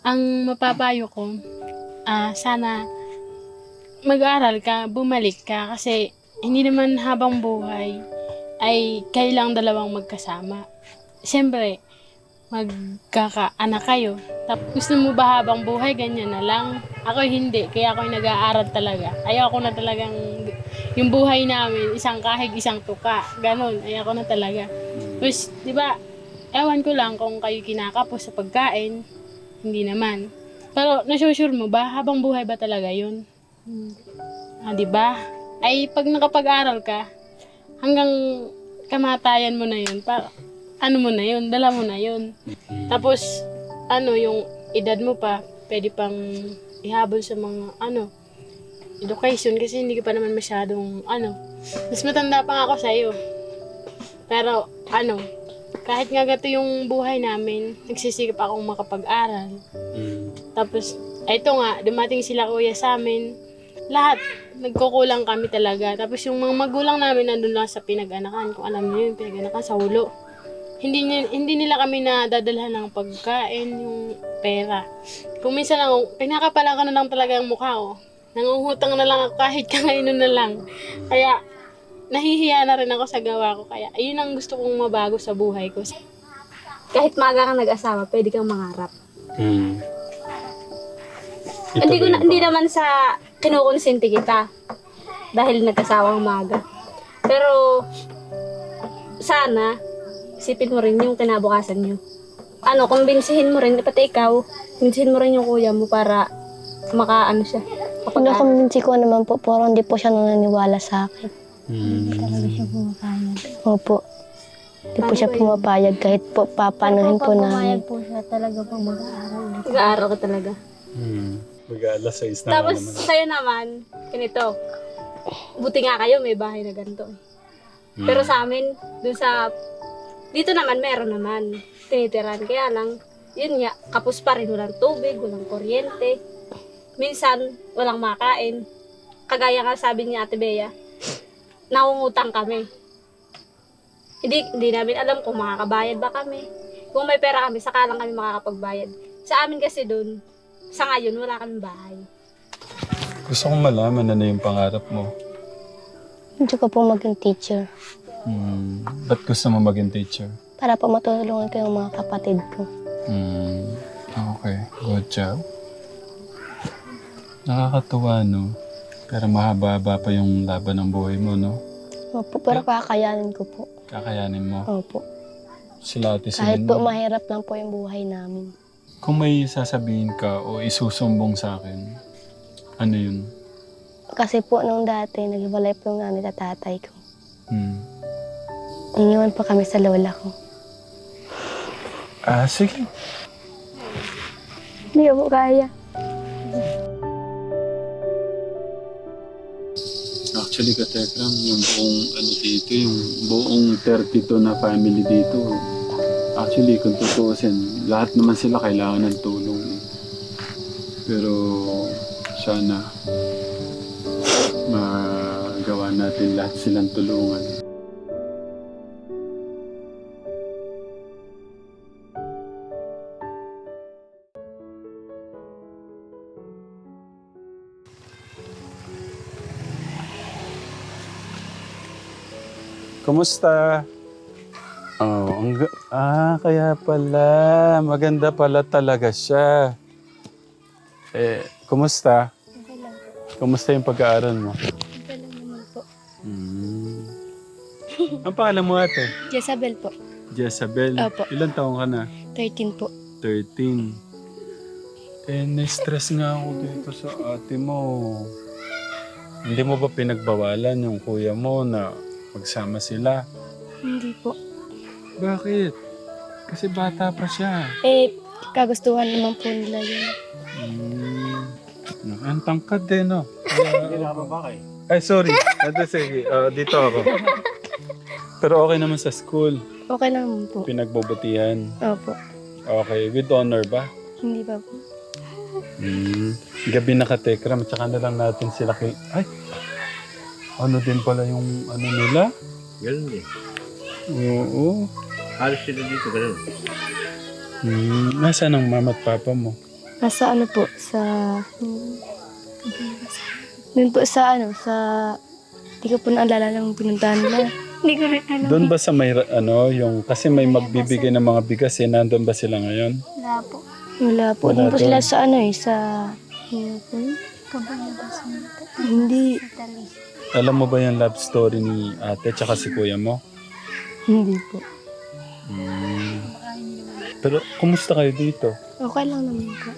Ang mapapayo ko, sana mag-aaral ka, bumalik ka kasi hindi naman habang buhay ay kailang dalawang magkasama. Siyempre, magkakaanak kayo. Tapos gusto mo ba habang buhay, ganyan na lang? Ako hindi, kaya ako nag-aaral talaga. Ayoko na talagang yung buhay namin, isang kahig, isang tuka. Ganon, ayoko na talaga. Tapos, di ba, ewan ko lang kung kayo kinakapos sa pagkain, hindi naman. Pero, nasusure mo ba, habang buhay ba talaga yun? Di ba? Ay, pag nakapag-aral ka, hanggang kamatayan mo na yun, ano mo na yun, dala mo na yun. Tapos, yung edad mo pa, pwede pang ihabol sa mga, education, kasi hindi ka pa naman masyadong, mas matanda pa nga ako sa'yo. Pero, kahit nga gato yung buhay namin, nagsisikap akong makapag-aral. Tapos, ito nga, dumating sila kuya sa amin, lahat, nagkukulang kami talaga. Tapos yung mga magulang namin nandun lang sa pinag-anakan, kung alam niyo yung pinag-anakan sa Hulo. Hindi nila kami nadadalhan ng pagkain, yung pera. Kung minsan lang, pinakapala ko na lang talaga ang mukha ko. Nangungutang na lang ako kahit kakainin na lang. Kaya, nahihiya na rin ako sa gawa ko. Kaya, ayun ang gusto kong mabago sa buhay ko. Kahit maaga kang nag-asawa, pwede kang mangarap. Ito ba yung Hindi naman sa kinukonsinti kita dahil nag-asawang maaga. Pero sana isipin mo rin yung kinabukasan nyo. Kumbinsihin mo rin, pati ikaw, kumbinsihin mo rin yung kuya mo para siya. Nakumbinsi ko naman po, pero hindi po siya naniniwala sa akin. Talaga siya pumapayag. Opo. Hindi po siya pumapayag kahit po papanuhin po namin. po siya talaga pag mag-aaral. Mag-aaral ka talaga. Mag-aalas 6 na Tapos naman. sa'yo naman, ganito. Buti nga kayo, may bahay na ganito. Pero sa amin, dito naman, meron naman. Tinitiran. Kaya lang, yun nga, kapos pa rin. Walang tubig, walang kuryente. Minsan, walang makain. Kagaya nga sabi ni Ate Bea, nangungutang kami. Hindi namin alam kung makakabayad ba kami. Kung may pera kami, saka lang kami makakapagbayad. Sa amin kasi doon, sa ngayon, wala kaming bahay. Gusto kong malaman ano yung pangarap mo. Hindi ko po maging teacher. Ba't gusto mo maging teacher? Para po matulungan ko yung mga kapatid ko. Okay, good job. Nakakatuwa, no? Pero mahaba-haba pa yung laban ng buhay mo, no? Opo, pero kakayanin ko po. Kakayanin mo. Opo. Sila ate Kahit Celine po mo. mahirap lang po yung buhay namin. Kung may sasabihin ka o isusumbong sa akin, ano yun? Kasi po nung dati, naghiwalay po yung nanay at tatay ko. Hmm. Iniwan po kami sa lola ko. Sige. Hindi ko po kaya. Actually, Katekram, yung buong dito, yung buong 32 na family dito, actually, kung tutuusin, lahat naman sila kailangan ng tulong. Pero, sana, magawa natin lahat silang tulungan. Kumusta? Kaya pala. Maganda pala talaga siya. Kumusta? Okay lang po. Kumusta yung pag-aaral mo? Okay lang naman po. Ang pangalan mo ate? Jezabel po. Jezabel. Opo. Ilan taong ka na? 13 po. 13. Na-stress nga ako dito sa ate mo. Hindi mo ba pinagbawalan yung kuya mo na magsama sila? Hindi po. Bakit? Kasi bata pa siya. Kagustuhan naman po nila yun. Ang tangkad din, no? Hindi na babakay. Ay, sorry. Sige, dito ako. Pero okay naman sa school. Okay naman po. Pinagbubutihan. Opo. Okay, with honor ba? Hindi ba po? Gabi na ka-tekram, tsaka na lang natin sila kay... Ay! Ano din pala yung nila? Ganun din. Oo. Halos sila dito, ganun. Nasaan ang mama at papa mo? Nasa ano po, sa... Doon po sa ano, sa... Hindi ko po naalala ng pinuntahan nila. Hindi ko rin alam. Doon ba sa may, yung, kasi may magbibigay ng mga bigas eh, nandun ba sila ngayon? Wala po. Wala po. Wala Doon po doon. sila sa ano sa... Hindi. Alam mo ba yung love story ni ate tsaka si kuya mo? Hindi po. Pero, kumusta kayo dito? Okay lang naman po.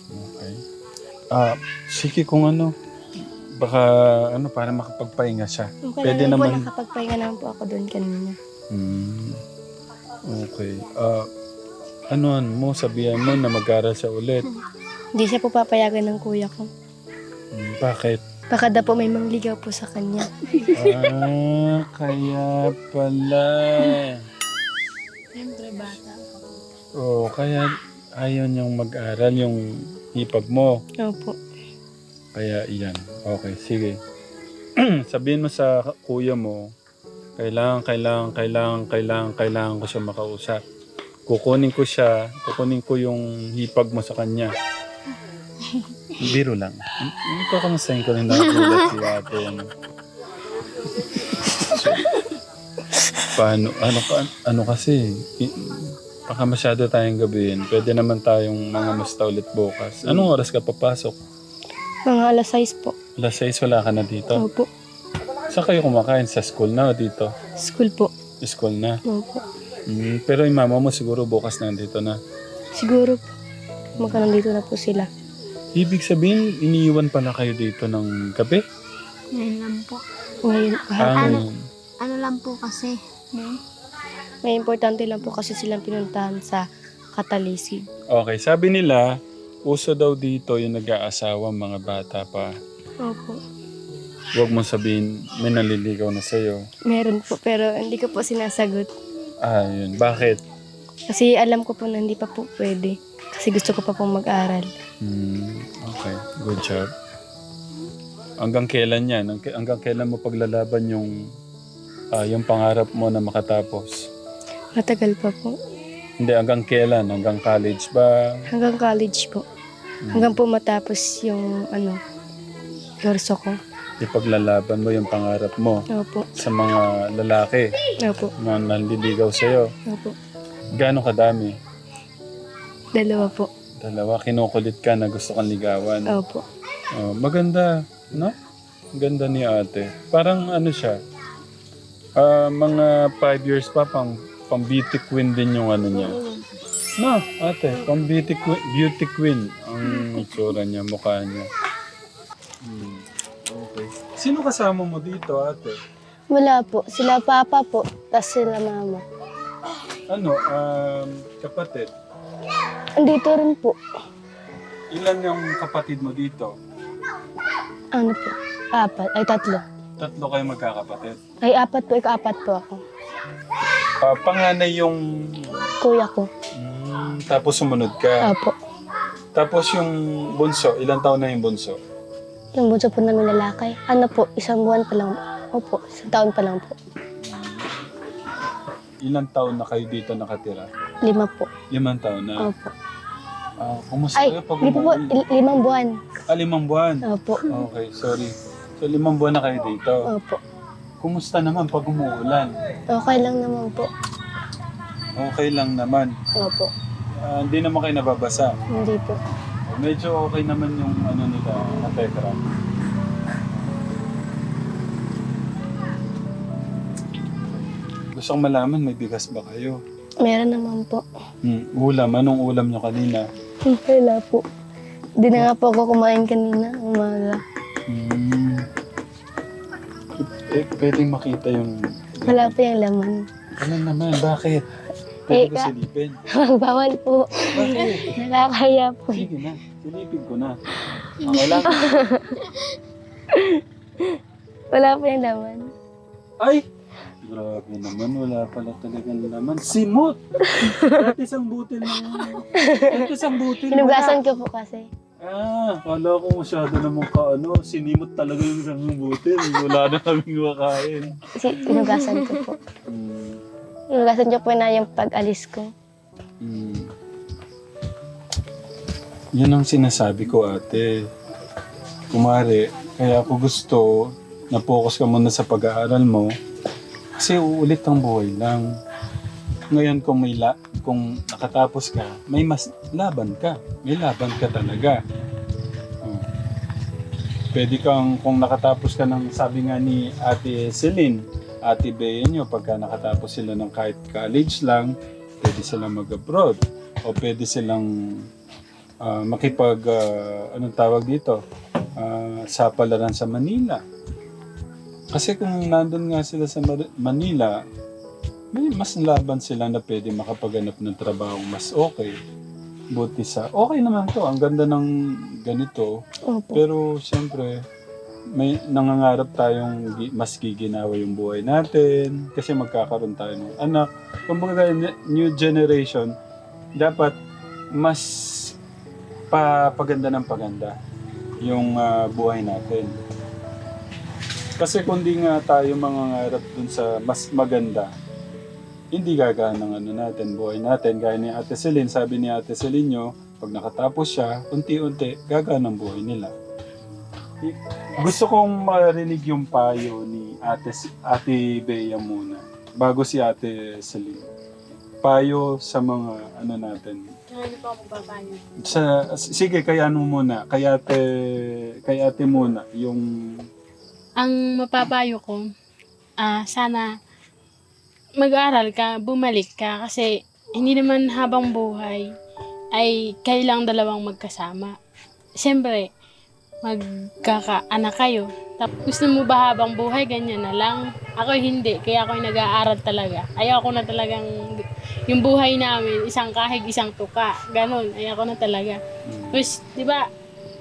Okay. Sige kung ano, baka ano, para makapagpahinga siya. Okay Pwede lang naman po. naman. Nakapagpahinga naman po ako doon kanina. Okay. Ano mo, sabihan mo na mag-aral siya ulit. Hindi siya po papayagan ng kuya ko. Bakit? Baka daw po may mangligaw po sa kanya. Kaya pala. Siyempre, bata. Kaya ayaw niyang mag-aral yung hipag mo. Opo. Kaya iyan. Okay, sige. Sabihin mo sa kuya mo, kailangan ko siya makausap. Kukunin ko yung hipag mo sa kanya. Biro lang. Ito kamustahin ko rin nakagulat si ate. Paano? Ano kasi? Baka masyado tayong gabihin. Pwede naman tayong mga musta ulit bukas. Anong oras ka papasok? Mga alas 6 po. Alas 6 wala ka na dito? Opo. Saan kayo kumakain? Sa school na o dito? School po. School na. Opo. Pero yung mama mo siguro bukas nandito na. Siguro po. Maka nandito na po sila. Ibig sabihin, iniiwan pala kayo dito ng gabi? Ngayon lang po. Ngayon, Ngayon. Ano lang po kasi. may importante lang po kasi silang pinuntahan sa Katalisig. Okay, sabi nila, uso daw dito yung nag-aasawa mga bata pa. Opo. Huwag mong sabihin, may naliligaw na sa'yo. Meron po, pero hindi ko po sinasagot. Yun. Bakit? Kasi alam ko po na hindi pa po pwede. Kasi gusto ko pa pong mag-aral. Okay, good job. Hanggang kailan yan? Hanggang kailan mo paglalaban yung pangarap mo na makatapos? Matagal pa po. Hindi, hanggang kailan? Hanggang college ba? Hanggang college po. Hanggang po matapos yung kurso ko. Ipaglalaban mo yung pangarap mo Opo. sa mga lalaki, Opo. mga naliligaw sa'yo. Opo. Gaano kadami? 2 po. 2, kinukulit ka na gusto kang ligawan. Opo. Maganda, no? Ganda ni ate. Parang ano siya, mga 5 years pa, pang beauty queen din yung ano niya. No, ate, pang beauty queen ang itsura niya, mukha niya. Okay. Sino kasama mo dito, ate? Wala po. Sila papa po, tas sila mama. Ano, kapatid? Andito rin po. Ilan yung kapatid mo dito? Ano po? 4. Ay, 3. 3 kayo magkakapatid. Ay, 4 po. Ika-4 po ako. Panganay yung... Kuya ko. Tapos sumunod ka. Opo. Tapos yung bunso, ilang taon na yung bunso? Yung bunso po namin lalaki. Ano po, 1 buwan pa lang. Opo, 1 taon pa lang po. Ilang taon na kayo dito nakatira? 5 po. 5 taon na. Opo. Kumusta Ay, kayo pag hindi po po. umuwi? 5 buwan. 5 buwan? Opo. Okay, sorry. So 5 buwan na kayo dito. Opo. Kumusta naman pag umuulan? Okay lang naman po. Okay lang naman. Opo. Hindi naman kayo nababasa. Hindi po. Medyo okay naman yung ano nila, Tekra. Gusto kong malaman, may bigas ba kayo? Meron naman po. Ulam, anong ulam nyo kanina? Wala po. Hindi na nga po ako kumain kanina. Umaga. Pwedeng makita yung... Wala po yung laman. Ano naman, bakit? Pwede ko ka- silipin. Bawal po. Bakit? Nakakaya po. Sige na, silipin ko na. Okay lang. Wala po yung laman. Ay! Grabe naman, wala pala talagang laman. Simot! Dati isang butil ng... Dati isang butil Hinugasan ko po kasi. Kala ko masyado naman sinimot talaga yung isang butil. Wala na kaming makain. Hinugasan ko po. Hinugasan ko po na yung pag-alis ko. Yan ang sinasabi ko, ate. Kumare, kaya ako gusto na focus ka muna sa pag-aaral mo kasi uulit ang buhay lang. Ngayon kung nakatapos ka, may mas laban ka. May laban ka talaga. Oh. Pwede kang, kung nakatapos ka ng, sabi nga ni Ate Celine, Ate Bea nyo, pagka nakatapos sila ng kahit college lang, pwede silang mag-abroad. O pwede silang anong tawag dito? Sapalaran sa Manila. Kasi kung nandun nga sila sa Manila, may mas laban sila na pwede makapaganap ng trabaho mas okay. Buti sa, okay naman to, ang ganda ng ganito. Opo. Pero siyempre, may nangangarap tayong mas giginawa yung buhay natin kasi magkakaroon tayo ng anak. Kumbaga, new generation, dapat mas paganda ng paganda yung buhay natin. Kasi kung di nga tayo mangangarap dun sa mas maganda, hindi gagana ng natin, buhay natin. Gaya ni Ate Celine, sabi ni Ate Celine nyo, pag nakatapos siya, unti-unti, gagana ng buhay nila. Gusto kong marinig yung payo ni Ate Bea muna, bago si Ate Celine. Payo sa mga natin. Ano pa ako magpapayo? Sige, kay muna, kay ate muna, yung... Ang mapapayo ko, sana mag-aral ka, bumalik ka kasi hindi naman habang buhay ay kailang dalawang magkasama. Siyempre, magkakaanak kayo. Tapos gusto mo ba habang buhay, ganyan na lang? Ako hindi, kaya ako nag-aaral talaga. Ayoko na talagang yung buhay namin, isang kahig, isang tuka. Ganon, ayoko na talaga. Tapos, di ba,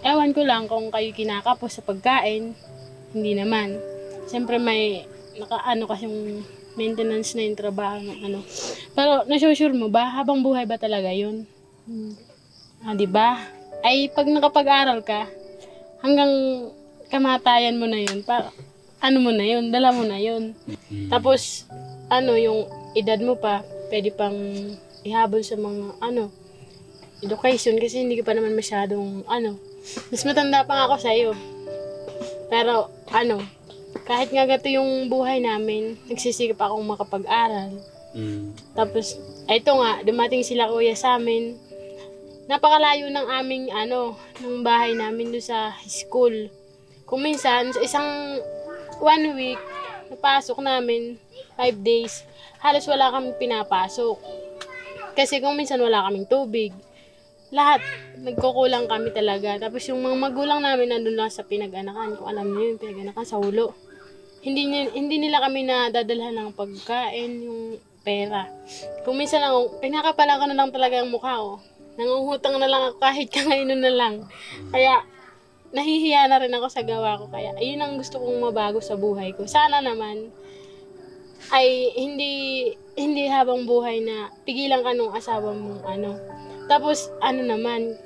ewan ko lang kung kayo kinakapos sa pagkain, hindi naman. Siyempre may kasing maintenance na yung trabaho ng Pero nasusure mo ba, habang buhay ba talaga yun? Di ba? Ay pag nakapag-aral ka, hanggang kamatayan mo na yun, mo na yun, dala mo na yun. Tapos, yung edad mo pa, pwede pang ihabol sa mga, education, kasi hindi ka pa naman masyadong, mas matanda pa nga ako sa'yo. Pero, kahit nga gato yung buhay namin, nagsisikap akong makapag-aral. Tapos, ito nga, dumating sila kuya sa amin. Napakalayo ng aming, ng bahay namin doon sa school. Kung minsan, sa isang 1 week, napasok namin, 5 days, halos wala kaming pinapasok. Kasi kung minsan wala kaming tubig, lahat, nagkukulang kami talaga. Tapos yung mga magulang namin nandun lang sa pinag-anakan. Kung alam niyo yung pinag-anakan sa Hulo. Hindi nila kami nadadalhan ng pagkain, yung pera. Kung minsan lang, pinakapala ko na lang talaga ang mukha ko. Nanguhutang na lang ako kahit kakainin na lang. Kaya, nahihiya na rin ako sa gawa ko. Kaya, ayun ang gusto kong mabago sa buhay ko. Sana naman, ay hindi habang buhay na pigilan ka nung asawa mong Tapos, naman,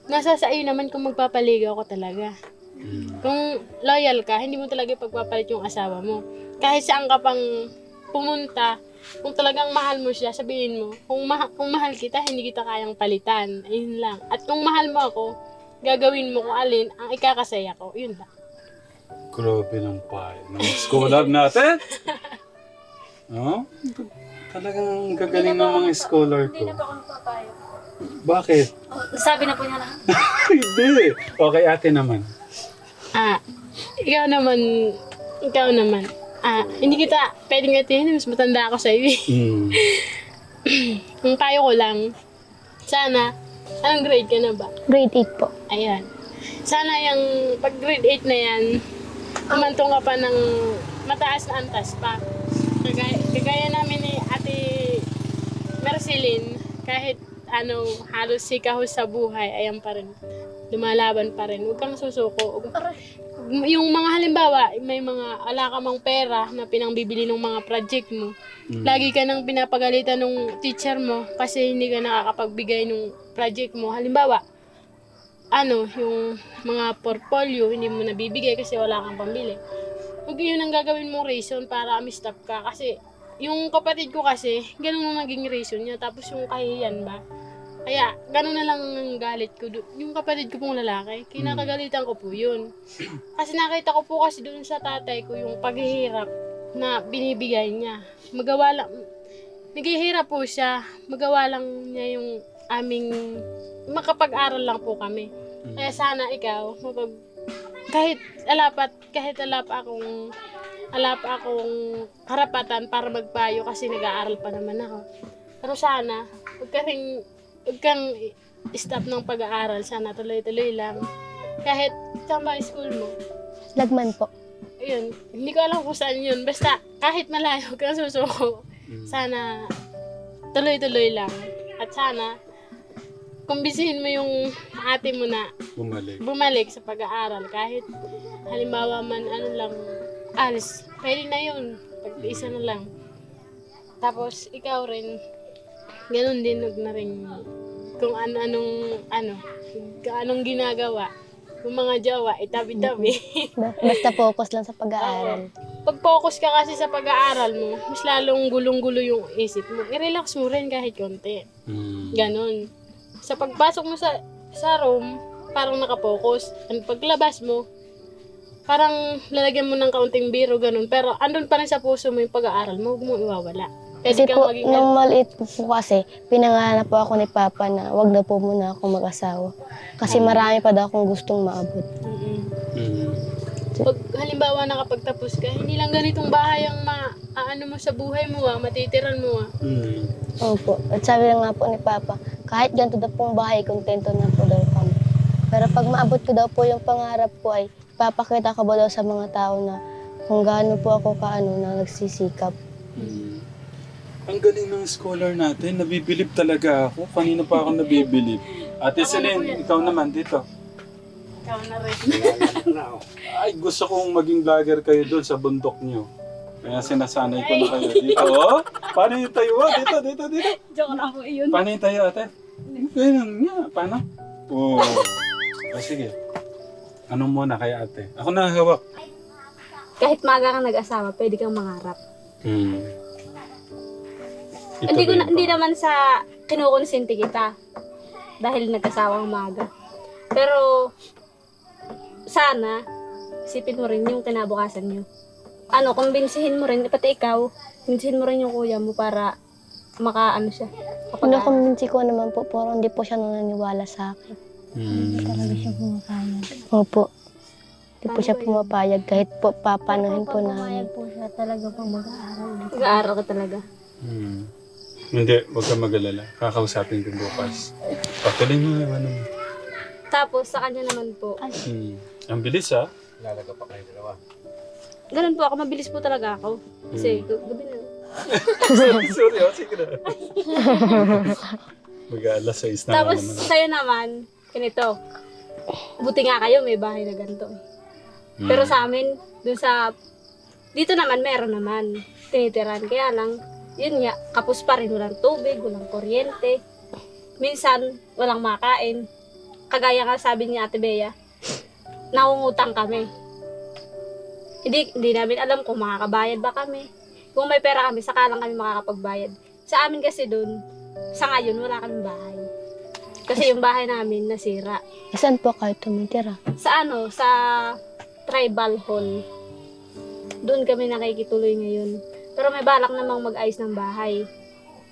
nasa sa iyo naman kung magpapaligaw ko talaga. Kung loyal ka, hindi mo talaga pagpapalit yung asawa mo. Kahit saan ka pang pumunta, kung talagang mahal mo siya, sabihin mo, kung mahal kita, hindi kita kayang palitan. Ayun lang. At kung mahal mo ako, gagawin mo kung alin ang ikakasaya ko. Yun lang. Grabe ng payo ng scholar natin. No? Talagang gagaling ng mga scholar ko. Hindi na po ako nagpapayo. Bakit? Sabi na po niya lang. Hindi. Okay, ate naman. Ikaw naman. Hindi kita pwedeng atihin, mas matanda ako sa iyo. Kung tayo ko lang, sana, anong grade ka na ba? Grade 8 po. Ayan. Sana yung pag grade 8 na yan, umantong ka pa ng mataas na antas pa. Kagaya namin ni Ate Marceline, kahit halos sikahos sa buhay, ayan pa rin. Lumalaban pa rin. Huwag kang susuko. Yung mga halimbawa, may mga wala ka mang pera na pinangbibili ng mga project mo. Lagi ka nang pinapagalitan ng teacher mo kasi hindi ka nakakapagbigay ng project mo. Halimbawa, yung mga portfolio, hindi mo nabibigay kasi wala kang pambili. Huwag yun ang gagawin mong reason para stop ka. Kasi, yung kapatid ko kasi, ganun ang naging reason niya. Tapos yung kahiyan ba? Kaya, gano'n na lang ang galit ko. Yung kapatid ko pong lalaki, kinakagalitan ko po yun. Kasi nakita ko po kasi doon sa tatay ko yung paghihirap na binibigay niya. Naghihirap po siya, magawa lang niya yung aming, makapag-aral lang po kami. Kaya sana ikaw, kahit ala pa akong karapatan para magpayo kasi nag-aaral pa naman ako. Pero sana, huwag kang stop ng pag-aaral. Sana tuloy-tuloy lang. Kahit saan ba ang school mo? Lagman po. Ayun, hindi ko alam kung saan yun. Basta kahit malayo kang susuko, sana tuloy-tuloy lang. At sana, kumbisihin mo yung ate mo na bumalik sa pag-aaral. Kahit halimbawa man alis, pwede na yun. Pag-isa na lang. Tapos ikaw rin, ganun din, huwag na rin kung anong ginagawa. Yung mga jowa, tabi-tabi. Basta focus lang sa pag-aaral. Pag-focus ka kasi sa pag-aaral mo, mas lalong gulong-gulo yung isip mo. I-relax mo rin kahit konti. Ganon. Sa pagpasok mo sa room, parang nakapokus. Ang paglabas mo, parang lalagyan mo ng kaunting biro, ganon. Pero andun pa rin sa puso mo yung pag-aaral mo, huwag mo iwawala. Kasi po, nung maliit po kasi, pinanganak po ako ni Papa na wag na po muna ako mag-asawa. Kasi marami pa daw akong gustong maabot. Pag halimbawa nakapagtapos ka, hindi lang ganitong bahay ang maano mo sa buhay mo, matitiran mo. Opo. At sabi lang nga po ni Papa, kahit ganito daw pong bahay, kontento na po daw kami. Pero pag maabot ko daw po yung pangarap ko ay, papakita ko ba daw sa mga tao na kung gaano po ako na nagsisikap. Ang galing ng scholar natin. Nabibilib talaga ako. Kanina pa ako nabibilib. Ate Celine, ikaw naman dito. Ikaw na rin. Ay, gusto kong maging vlogger kayo doon sa bundok niyo. Kaya sinasanay ko na kayo dito. Oh, paano yung tayo? Dito. Joke lang po yun. Paano yung tayo, ate? Ganyan nga. Paano? Oh. Sige. Anong muna kaya, ate? Ako na hawak. Kahit maaga kang nag-asawa, pwede kang mangarap. Hindi naman sa kinukonsinti kita dahil nag-asawang maaga. Pero sana isipin mo rin yung kinabukasan nyo. Kumbinsihin mo rin, pati ikaw, kumbinsihin mo rin yung kuya mo para siya. Pinakumbinsi ko naman po, pero hindi po siya naniniwala sa akin. Hindi talaga siya pumapayag. Opo. Hindi po siya pumapayag kahit po papanuhin po namin. Pumayag po siya talaga pag mag-aaral. Mag-aaral ka talaga. Hindi, huwag ka mag-alala. Kakausapin ko bukas. Patuloy mo yung ano mo. Tapos sa kanya naman po, Ang bilis ha? Lalaga pa kayo dalawa. ganun po ako, mabilis po talaga ako. Kasi gabi na. Sorry, sige na. Mag-aalas 6 na Tapos naman. sa'yo naman, ganito. Buti nga kayo, may bahay na ganito. Pero sa amin, dito naman, meron naman. Tinitiran. Kaya lang, yun nga, kapos pa rin. Walang tubig, walang kuryente. Minsan, walang makain. Kagaya nga sabi ni Ate Bea, nangungutang kami. Hindi namin alam kung makakabayad ba kami. Kung may pera kami, saka lang kami makakapagbayad. Sa amin kasi dun, sa ngayon, wala kaming bahay. Kasi yung bahay namin nasira. Saan po kayo tumitira? Sa tribal hall. Doon kami nakikituloy ngayon. Pero may balak namang mag-ayos ng bahay.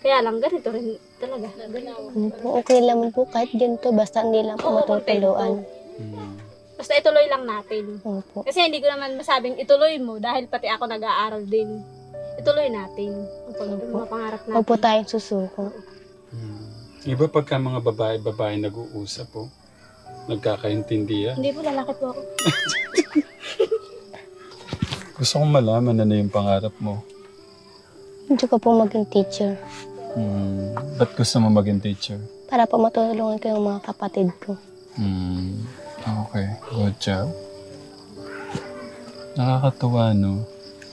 Kaya lang, ganito rin talaga. Ano po, okay lang po kahit ganito, basta hindi lang po Oo, matutuluan. Basta ituloy lang natin. Opo. Kasi hindi ko naman masabing ituloy mo dahil pati ako nag-aaral din. Ituloy natin ang mga pangarap natin. Huwag po tayong susuko. Iba pagka mga babae nag-uusap po. Nagkakaintindihan. Hindi po, lalaki po ako. Gusto kong malaman ano yung pangarap mo. Gusto ko po maging teacher. Ba't gusto mo maging teacher? Para po matulungan ko yung mga kapatid ko. Okay, good job. Nakakatuwa, no?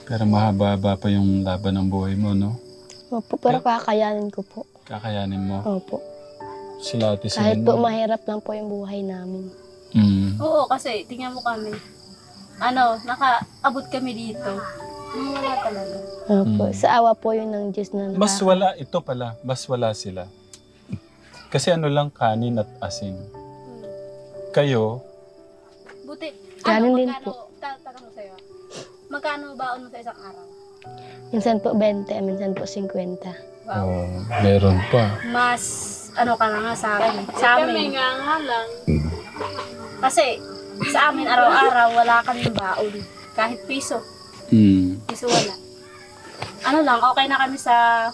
Pero mahaba-haba pa yung laban ng buhay mo, no? Opo, pero kakayanin ko po. Kakayanin mo. Opo. Sila ate Kahit Celine, po no? mahirap lang po yung buhay namin. Oo, kasi tingnan mo kami. Nakaabot kami dito. Wala talaga. Opo. Sa awa po yun ng Diyos na Mas wala, ito pala, mas wala sila. Kasi ano lang, kanin at asin. Kayo, Buti, Ganun din magkano, tatanong ko sa'yo, magkano baon mo sa isang araw? Minsan po 20, minsan po 50. meron pa. Mas, ano ka na nga sa akin. Sa amin, nga lang. kasi sa amin araw-araw wala kaming baon. Kahit piso, piso wala. Ano lang, okay na kami sa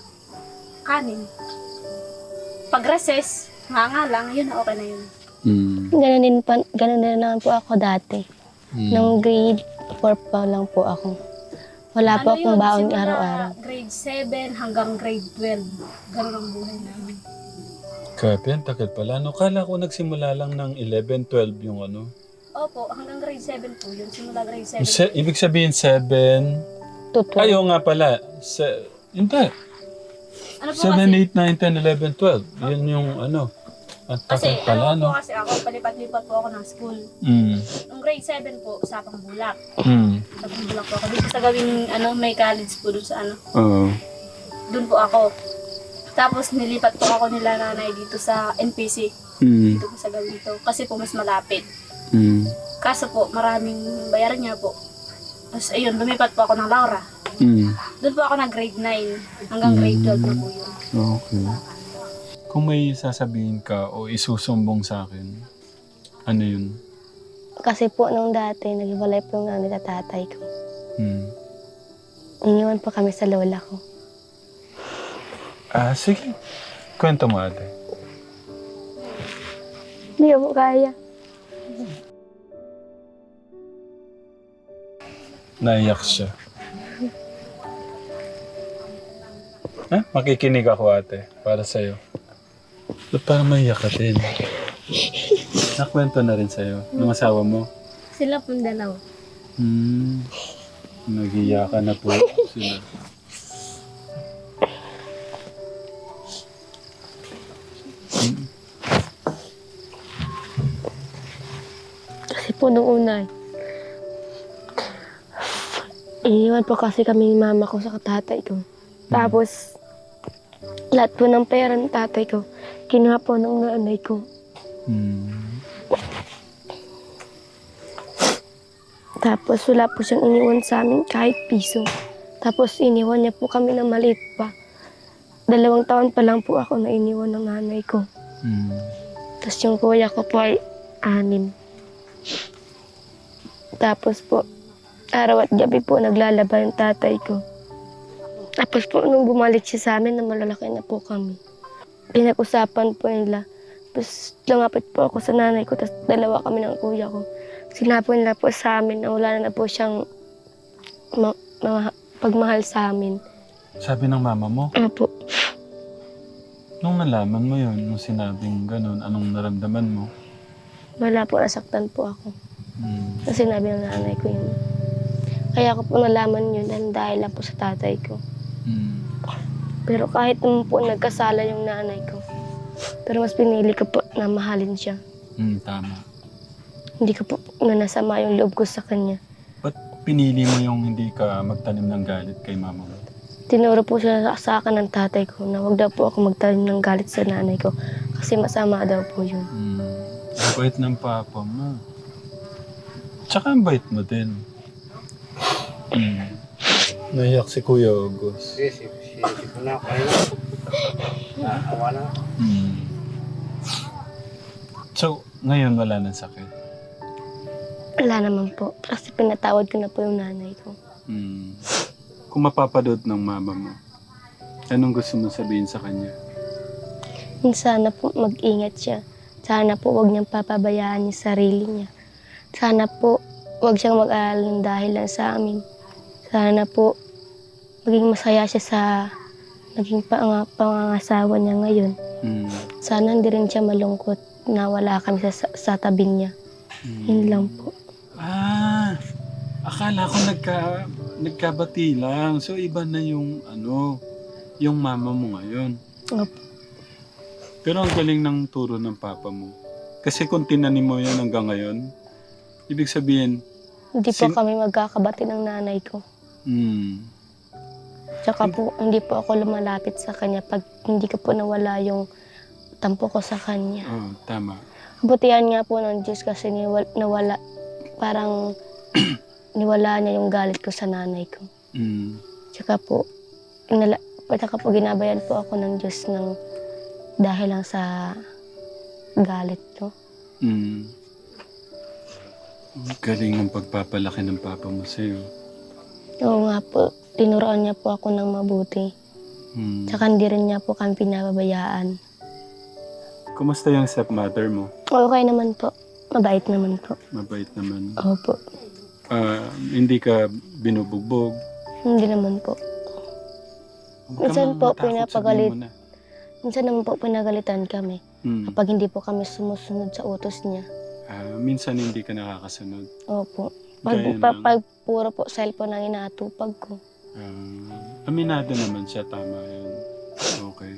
kanin. Pag recess, nga lang, yun na okay na yun. Ganun din naman po ako dati. Nung grade 4 pa lang po ako. Wala po akong baon simula araw-araw. Grade 7 hanggang grade 12. Ganun ang buhay namin. Grabe, ang tagal pala. No, kala ko nagsimula lang ng 11, 12 yung ano. Opo, hanggang grade 7 po yun. Simula grade 7. Ibig sabihin 7. Tuto. Ayaw nga pala. Hindi. Ano po 7, kasi? 8, 9, 10, 11, 12. Yun yung ano. Ang Kasi tagal pala, ano no? po kasi ako, palipat-lipat po ako ng school. Mm. Nung grade 7 po, sa Pangbulak. Mm. Sa Pangbulak po ako. Dito sa gawing, may college po doon sa Oo. doon po ako. Tapos nilipat po ako nila nanay dito sa NPC. Mm. Dito po sa gawing to. Kasi po mas malapit. Mm. Kaso po, maraming bayaran niya po. Tapos ayun, lumipat po ako ng Laura. Mm. Doon po ako na grade 9 hanggang grade 12 na po yun. Okay. Kung may sasabihin ka o isusumbong sa akin, ano yun? Kasi po nung dati, naghiwalay po yung nanay at tatay ko. Hmm. Iniwan po kami sa lola ko. Sige. Kwento mo, ate. Hindi ko po kaya. Naiyak siya. Makikinig ako, ate. Para sa'yo. Ba't parang maiyak ka din? Nakwento na rin sa'yo. Nung asawa mo? Sila pong dalawa. Nag-iyakan na po sila. Kasi po nung una, iniwan po kasi kami ni mama ko sa tatay ko. Tapos, lahat po ng pera ng tatay ko, kinuha po ng nanay ko. Tapos wala po siyang iniwan sa amin kahit piso. Tapos iniwan niya po kami na maliit pa. 2 taon pa lang po ako na iniwan ng nanay ko. Tapos yung kuya ko po ay 6. Tapos po, araw at gabi po naglalaba yung tatay ko. Tapos po nung bumalik siya sa amin na malalaki na po kami, pinag-usapan po nila. Tapos lumapit po ako sa nanay ko, tapos 2 kami ng kuya ko. Sinabi nila po sa amin na wala na po siyang pagmahal sa amin. Sabi ng mama mo? Opo. Nung nalaman mo yun, nung sinabing ganun, anong naramdaman mo? Wala po, nasaktan po ako. Kasi sinabi ng nanay ko yun. Kaya ko po nalaman yun dahil lang po sa tatay ko. Pero kahit naman po nagkasala yung nanay ko, pero mas pinili ko po na mahalin siya. Tama. Hindi ko po nanasama yung loob ko sa kanya. Ba't pinili mo yung hindi ka magtanim ng galit kay mama mo? Tinuro po siya sa akin ng tatay ko na wag daw po ako magtanim ng galit sa nanay ko kasi masama daw po yun. Ang bait ng papa mo. Tsaka ang bait mo din. Naiyak si Kuya August. Si na kayo. Naawa na. So, ngayon wala nang sakit. Wala naman po. Kasi pinatawad ko na po yung nanay ko. Kung mapapadod ng mama mo, anong gusto mo sabihin sa kanya? Sana po mag-ingat siya. Sana po wag niyang papabayaan yung sarili niya. Sana po wag siyang mag-aalala ng dahilan sa amin. Sana po maging masaya siya sa naging pangangasawa niya ngayon. Sana hindi rin siya malungkot na wala kami sa tabi niya. Yun lang po. Akala ko nagkabati lang. So, iba na yung yung mama mo ngayon. Opo. Pero ang galing ng turo ng papa mo. Kasi kung tinanim mo yan hanggang ngayon, ibig sabihin, Hindi po kami magkakabati ng nanay ko. Tsaka po, hindi po ako lumalapit sa kanya pag hindi ko po nawala yung tampo ko sa kanya. Oo, tama. Butihan nga po ng Diyos kasi nawala, parang niwala niya yung galit ko sa nanay ko. Mm. Tsaka po, ginabayan po ako ng Diyos ng dahil lang sa galit ko. Mm. Ang galing ng pagpapalaki ng papa mo sa'yo. Oo nga po, tinuruan niya po ako ng mabuti. Mm. Tsaka hindi rin niya po kami pinababayaan. Kumusta yung stepmother mo? Okay naman po. Mabait naman po. Mabait naman. Opo. Hindi ka binubugbog? Hindi naman po. Huwag ka Minsan mang po, matakot, pinapagalit. sabihin mo na. Minsan naman po pinagalitan kami Mm. kapag hindi po kami sumusunod sa utos niya. Minsan hindi ka nakakasunod. Opo. Gaya ng- Pag puro po cellphone ang inaatupag ko. Aminado naman siya, tama yun. Okay.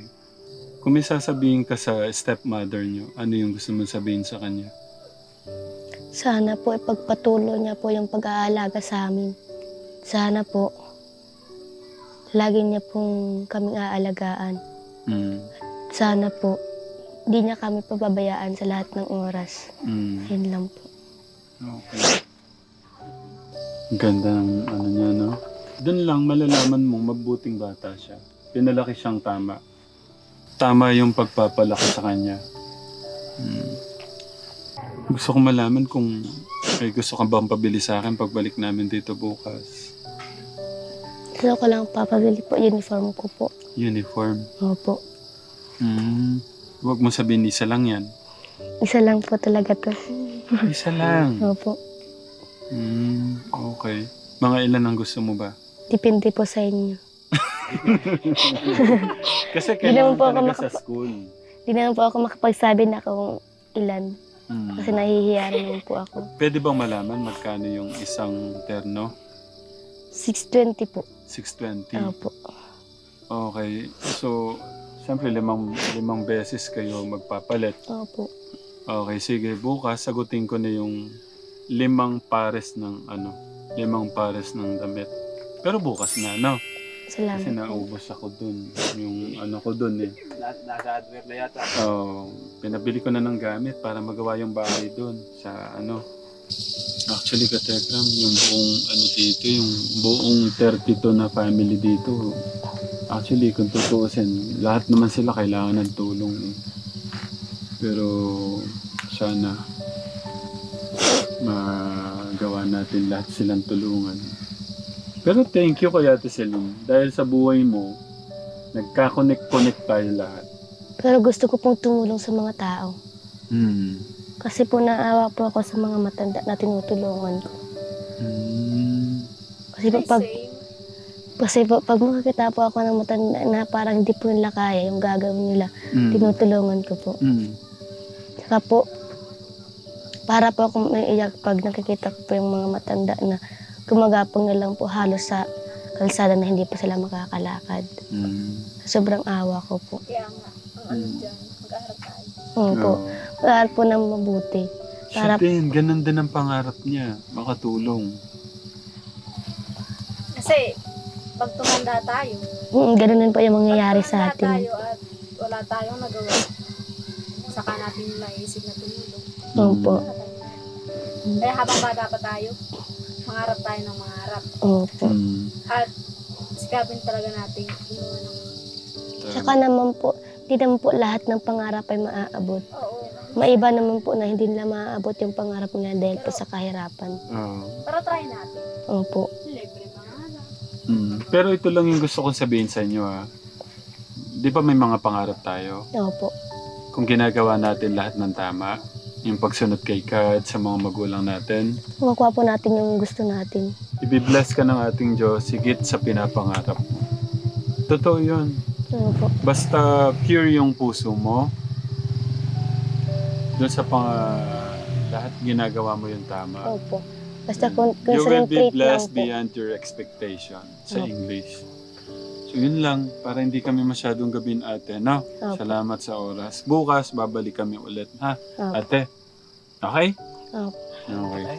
Kung may sasabihin ka sa stepmother niyo, ano yung gusto mong sabihin sa kanya? Sana po ipagpatuloy niya po yung pag-aalaga sa amin. Sana po lagi niya pong kaming aalagaan. Mm. Sana po di niya kami pababayaan sa lahat ng oras. Mm. Yun lang po. Okay. Ganda ng ano niya, no? Doon lang malalaman mong mabuting bata siya. Pinalaki siyang tama. Tama yung pagpapalaki sa kanya. Gusto ko malaman kung gusto ka bang pabili sa akin pagbalik namin dito bukas. Gusto ko lang papabili po uniform ko po. Uniform. Opo. Huwag mo sabihin isa lang yan. Isa lang po talaga to. Isa lang. Opo. Okay. Mga ilan ang gusto mo ba? Depende po sa inyo. Kasi Di naman kailangan po ako talaga sa school. Di naman po ako makapagsabi na kung ilan. Kasi nahihiya naman po ako. Pwede bang malaman magkano yung isang terno? 620 po. 620. Opo. Okay. So, siyempre limang beses kayo magpapalit. Opo. Okay, sige. Bukas, sagutin ko na yung 5 pares ng damit. Pero bukas na, no? Salamat Kasi po. naubos ako dun. Yung ano ko dun eh. Nasa adver na yata. Pinabili ko na ng gamit para magawa yung bahay dun sa ano. Actually, Katekram, yung buong ano dito, yung buong 32 na family dito, actually, kung tutuusin, lahat naman sila kailangan ng tulong eh. Pero sana magawa natin lahat silang tulungan. Pero thank you kay Ate Celine. Dahil sa buhay mo, nagka-connect tayo lahat. Pero gusto ko pong tumulong sa mga tao. Kasi po naawa po ako sa mga matanda na tinutulungan ko. Kasi po pag makakita po ako ng matanda na parang hindi po nila kaya yung gagawin nila, tinutulungan ko po. Saka po, para po ako maiiyak pag nakikita ko po yung mga matanda na gumagapang na lang po halos sa kalsada na hindi pa sila makakalakad. Sobrang awa ko po. Kaya nga, ang ano dyan, mag-aaral tayo. Po. Mag-aaral po ng mabuti. Siya din, ganun din ang pangarap niya, makatulong. Kasi, pag tumanda tayo, Ganun din po yung mangyayari sa pag tumanda atin. tayo at wala tayong nagawa, saka natin naisip na tumulong. Opo. Kaya habang bata pa tayo, mangarap tayo ng mangarap. Opo. At sikapin talaga natin yung ano. Tsaka naman po, hindi naman po lahat ng pangarap ay maaabot. Oo. Maiba naman po na hindi nila maaabot yung pangarap nila dahil po sa kahirapan. Pero try natin. Opo. Libre pangarap. Pero ito lang yung gusto kong sabihin sa inyo ha. Di ba may mga pangarap tayo? Opo. Kung ginagawa natin lahat ng tama, yung pagsunod kay God sa mga magulang natin, Makuha po natin yung gusto natin. ibibless ka ng ating Diyos higit sa pinapangarap mo. Totoo yun. Opo. Basta pure yung puso mo, doon sa lahat ginagawa mo yung tama. Opo. Basta You will concentrate be lang blessed po. beyond your expectation sa Opo. English. So yun lang, para hindi kami masyadong gabin ate, no? Opo. Salamat sa oras. Bukas, babalik kami ulit, ha? Opo. Ate, okay? Opo. Okay.